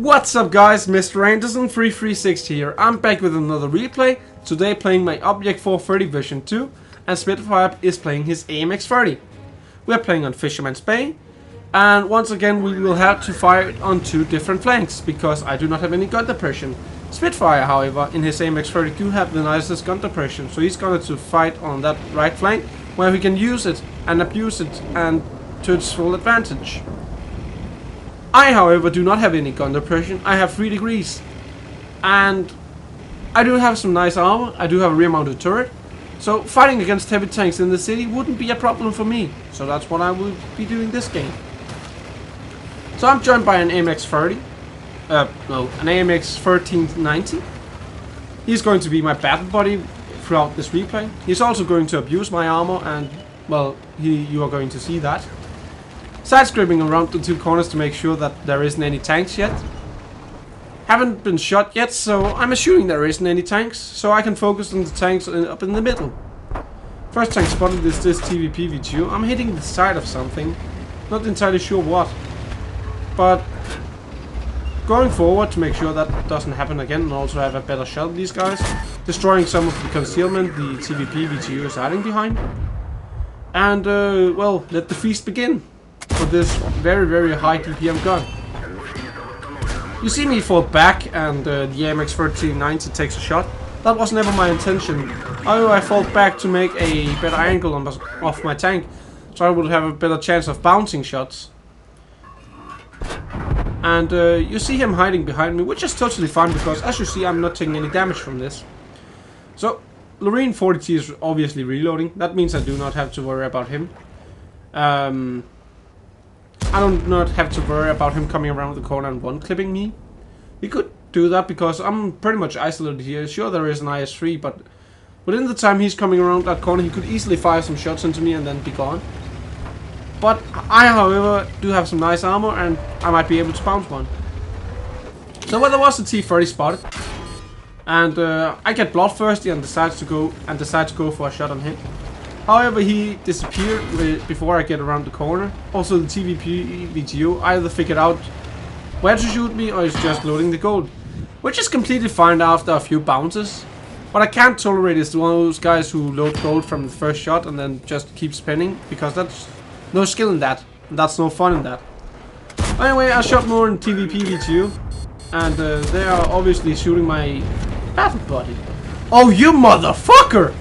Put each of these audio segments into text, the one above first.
What's up guys, Mr. Anderson3360 here. I'm back with another replay, today playing my Object 430 version 2, and Spitfire is playing his AMX-30. We're playing on Fisherman's Bay, and once again we will have to fight on two different flanks, because I do not have any gun depression. Spitfire, however, in his AMX-30 do have the nicest gun depression, so he's going to fight on that right flank, where he can use it and abuse it and to its full advantage. I, however, do not have any gun depression. I have 3 degrees. And I do have some nice armor. I do have a rear-mounted turret. So fighting against heavy tanks in the city wouldn't be a problem for me. So that's what I will be doing this game. So I'm joined by an AMX-30. An AMX 1390. He's going to be my battle buddy throughout this replay. He's also going to abuse my armor and, well, you are going to see that. Side-scraping around the two corners to make sure that there isn't any tanks yet. Haven't been shot yet, so I'm assuming there isn't any tanks, so I can focus on the tanks up in the middle. First tank spotted is this TVP-V2. I'm hitting the side of something, not entirely sure what. But going forward to make sure that doesn't happen again and also have a better shot of these guys. Destroying some of the concealment the TVP-V2 is hiding behind. And, well, let the feast begin. For this very high DPM gun. You see me fall back and the AMX 1390 takes a shot. That was never my intention. I fall back to make a better angle off my tank, so I would have a better chance of bouncing shots. And you see him hiding behind me, which is totally fine because as you see I'm not taking any damage from this. So Lorraine 40T is obviously reloading. That means I do not have to worry about him. I do not have to worry about him coming around the corner and one-clipping me. He could do that because I'm pretty much isolated here. Sure, there is an IS-3, but within the time he's coming around that corner, he could easily fire some shots into me and then be gone. But I, however, do have some nice armor and I might be able to bounce one. So well, there was a T-30 spotted, and I get bloodthirsty and decide to go for a shot on him. However, he disappeared before I get around the corner. Also, the TVP-V2 either figured out where to shoot me or is just loading the gold. Which is completely fine after a few bounces. What I can't tolerate is one of those guys who load gold from the first shot and then just keep spinning. Because that's no skill in that. And that's no fun in that. Anyway, I shot more in TVP-V2. And they are obviously shooting my battle buddy. Oh, you motherfucker!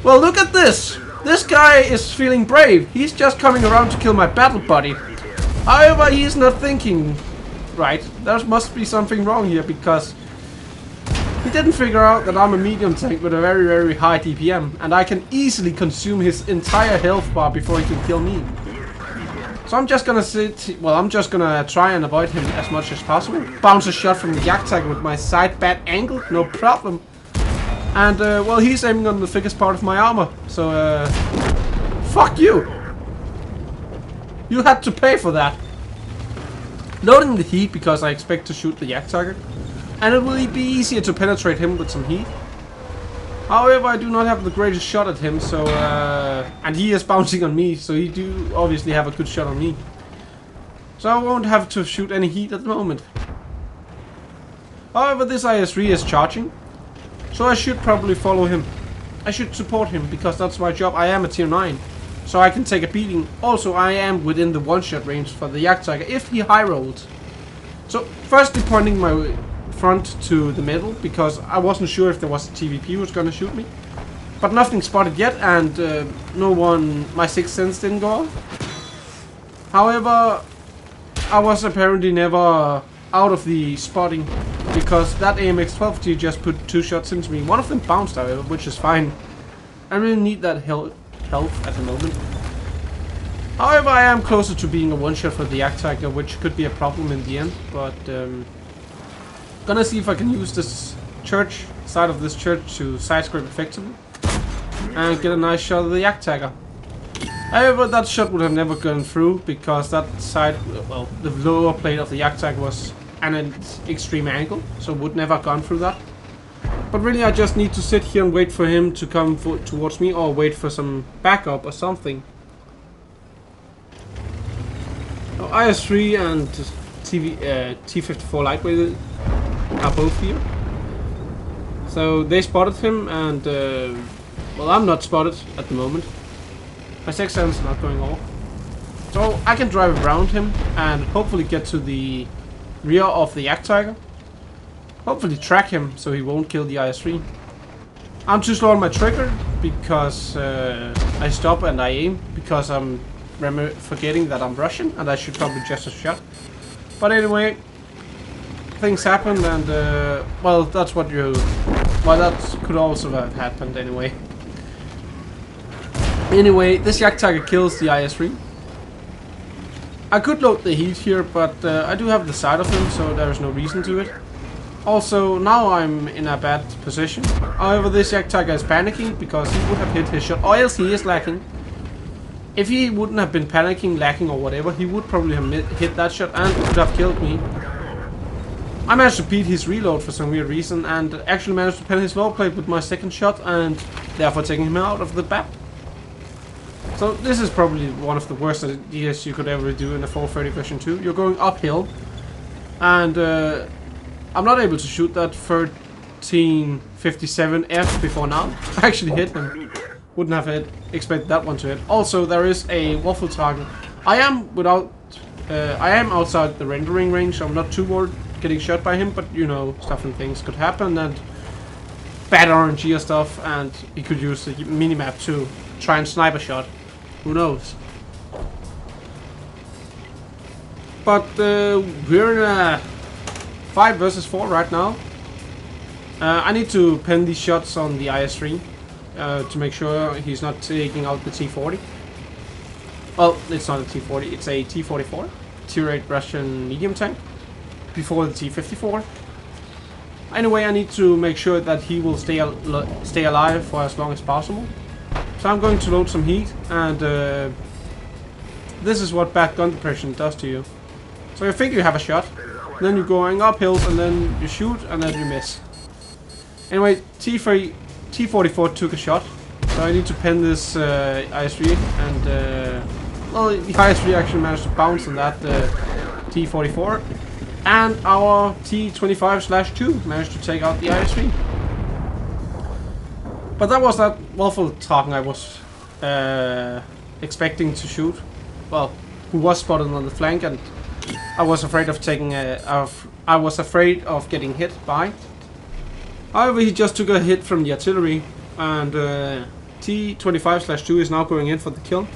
Well, look at this! This guy is feeling brave. He's just coming around to kill my battle buddy. However, he's not thinking right. There must be something wrong here because he didn't figure out that I'm a medium tank with a very high DPM and I can easily consume his entire health bar before he can kill me. So I'm just gonna try and avoid him as much as possible. Bounce a shot from the yak tag with my side bat angle, no problem. And, well, he's aiming on the thickest part of my armor, so, fuck you! You had to pay for that. Loading the heat because I expect to shoot the yak target, and it will be easier to penetrate him with some heat. However, I do not have the greatest shot at him, so, and he is bouncing on me, so he do obviously have a good shot on me. So I won't have to shoot any heat at the moment. However, this IS-3 is charging. So I should probably follow him. I should support him because that's my job. I am a tier 9. So I can take a beating. Also, I am within the one-shot range for the Yak Tiger if he high rolls. So, firstly pointing my front to the middle because I wasn't sure if there was a TVP who was going to shoot me. But nothing spotted yet and my sixth sense didn't go off. However, I was apparently never out of the spotting. Because that AMX-12G just put 2 shots into me. One of them bounced, however, which is fine. I really need that health at the moment. However, I am closer to being a one-shot for the Yak Tiger, which could be a problem in the end. But, gonna see if I can use this side of this church to side-scrape effectively. And get a nice shot of the Yak Tiger. However, that shot would have never gone through because that side, well, the lower plate of the Yak Tiger was at an extreme angle, so would never have gone through that. But really I just need to sit here and wait for him to come towards me or wait for some backup or something. IS-3 and T-54 lightweight are both here. So they spotted him, and well, I'm not spotted at the moment. My sixth sense is not going off. So I can drive around him and hopefully get to the rear of the Yak Tiger. Hopefully track him so he won't kill the IS-3. I'm too slow on my trigger because I stop and I aim because I'm forgetting that I'm Russian and I should probably just have shot. But anyway, things happened, and well, that's what you... Well, that could also have happened anyway. Anyway, this Yak Tiger kills the IS-3. I could load the heat here, but I do have the side of him, so there is no reason to it. Also, now I'm in a bad position. However, this Yak Tiger is panicking because he would have hit his shot, or else he is lacking. If he wouldn't have been panicking, lacking, or whatever, he would probably have hit that shot and could have killed me. I managed to beat his reload for some weird reason, and actually managed to pen his low plate with my second shot, and therefore taking him out of the map. So this is probably one of the worst ideas you could ever do in a 430 version 2. You're going uphill, and I'm not able to shoot that 1357F before now. I actually hit him. Wouldn't have expected that one to hit. Also, there is a waffle target. I am outside the rendering range, so I'm not too worried getting shot by him, but you know, stuff and things could happen, and bad RNG or stuff, and he could use the minimap to try and snipe a shot. Who knows? But we're in a 5 versus 4 right now. I need to pen these shots on the IS-3 to make sure he's not taking out the T-40. Well, it's not a T-40, it's a T-44, Tier 8 Russian medium tank, before the T-54. Anyway, I need to make sure that he will stay alive for as long as possible. So I'm going to load some heat, and this is what bad gun depression does to you. So you think you have a shot, then you're going up hills, and then you shoot, and then you miss. Anyway, T-44 took a shot, so I need to pen this IS-3, and well, the IS-3 actually managed to bounce on that T-44, and our T-25/2 managed to take out the IS-3. But that was that waffle target I was expecting to shoot. Well, who was spotted on the flank, and I was afraid of taking I was afraid of getting hit by. However, he just took a hit from the artillery, and T-25/2 is now going in for the kill.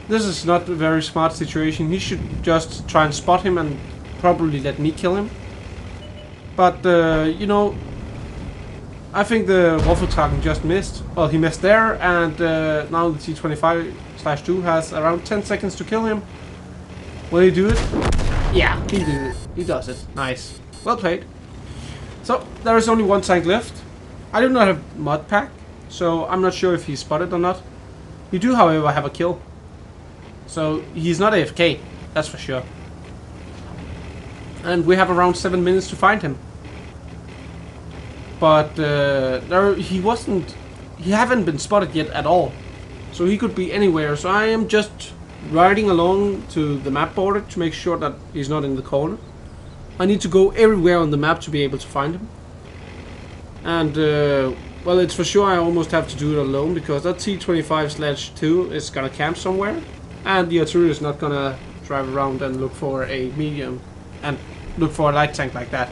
This is not a very smart situation. He should just try and spot him and probably let me kill him. But you know, I think the waffle target just missed. Well, he missed there, and now the T-25/2 has around 10 seconds to kill him. Will he do it? Yeah, he did it. He does it. Nice. Well played. So, there is only one tank left. I do not have mod pack, so I'm not sure if he's spotted or not. We do, however, have a kill. So, he's not AFK, that's for sure. And we have around 7 minutes to find him. But he haven't been spotted yet at all. So he could be anywhere. So I am just riding along to the map border to make sure that he's not in the corner. I need to go everywhere on the map to be able to find him. And well, it's for sure I almost have to do it alone, because that T-25/2 is gonna camp somewhere, and the artillery is not gonna drive around and look for a medium and look for a light tank like that.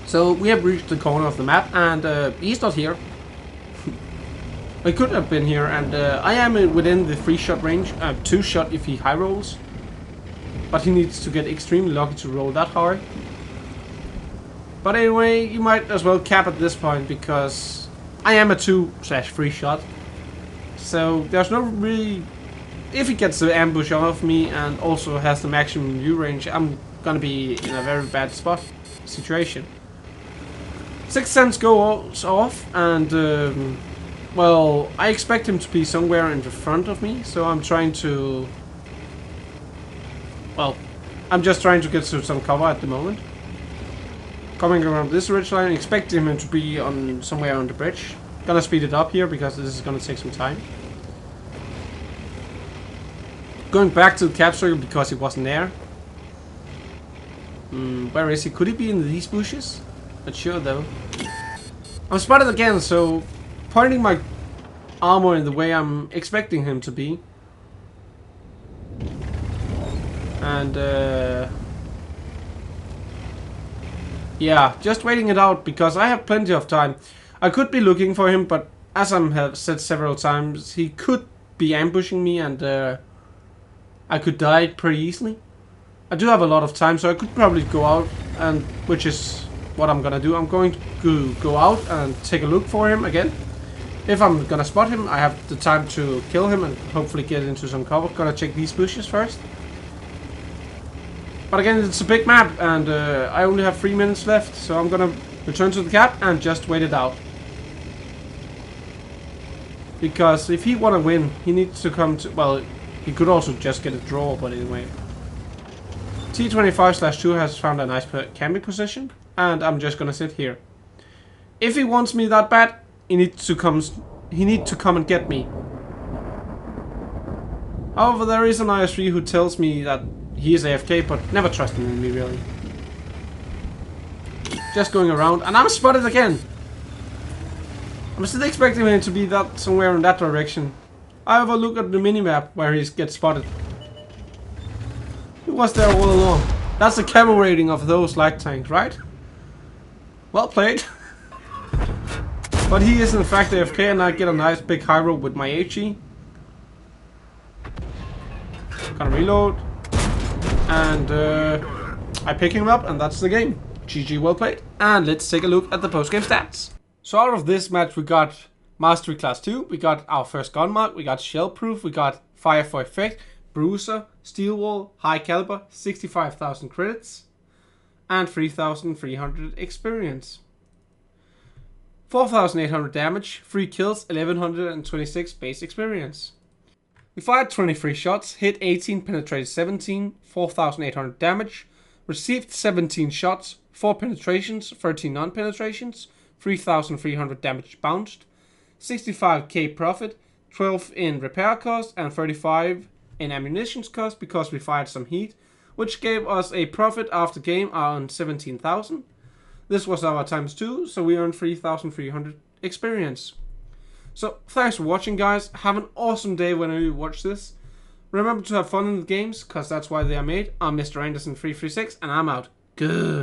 So we have reached the corner of the map, and he's not here. I could have been here, and I am within the 3-shot range, 2-shot if he high rolls. But he needs to get extremely lucky to roll that hard. But anyway, you might as well cap at this point, because I am a 2/3 shot. So there's no really... If he gets the ambush off me and also has the maximum view range, I'm gonna be in a very bad situation. Sixth sense goes off, and well, I expect him to be somewhere in the front of me, so I'm trying to... Well, I'm just trying to get to some cover at the moment. Coming around this ridgeline, expecting him to be on somewhere on the bridge. Gonna speed it up here because this is gonna take some time. Going back to the cap circle because he wasn't there. Where is he? Could he be in these bushes? Not sure though. I'm spotted again, so pointing my armor in the way I'm expecting him to be. And yeah, just waiting it out because I have plenty of time. I could be looking for him, but as I have said several times, he could be ambushing me and I could die pretty easily. I do have a lot of time, so I could probably go out, and which is what I'm gonna do. I'm going to go out and take a look for him again. If I'm gonna spot him, I have the time to kill him and hopefully get into some cover. Gonna check these bushes first. But again, it's a big map, and I only have 3 minutes left, so I'm gonna return to the cap and just wait it out. Because if he wanna win, he needs to come to... Well, he could also just get a draw, but anyway. T25/2 has found a nice camping position, and I'm just gonna sit here. If he wants me that bad, he needs to come and get me. However, there is an IS3 who tells me that he is AFK, but never trusting in me really. Just going around, and I'm spotted again. I'm still expecting him to be that somewhere in that direction. I have a look at the minimap where he gets spotted. He was there all along. That's the camo rating of those light tanks, right? Well played. But he is in fact AFK, and I get a nice big high rope with my HE. Gonna reload. And I pick him up, and that's the game. GG, well played. And let's take a look at the post-game stats. So out of this match we got Mastery Class 2, we got our first gun mark, we got Shell Proof, we got Fire for Effect, Bruiser, Steel Wall, High Caliber, 65,000 credits, and 3,300 experience. 4,800 damage, 3 kills, 1,126 base experience. We fired 23 shots, hit 18, penetrated 17, 4,800 damage, received 17 shots, 4 penetrations, 13 non-penetrations, 3,300 damage bounced, 65k profit, 12 in repair cost, and 35 in ammunition cost because we fired some heat, which gave us a profit after game on 17,000. This was our ×2, so we earned 3,300 experience. So, thanks for watching, guys. Have an awesome day whenever you watch this. Remember to have fun in the games, because that's why they are made. I'm Mr. Anderson336, and I'm out. Good.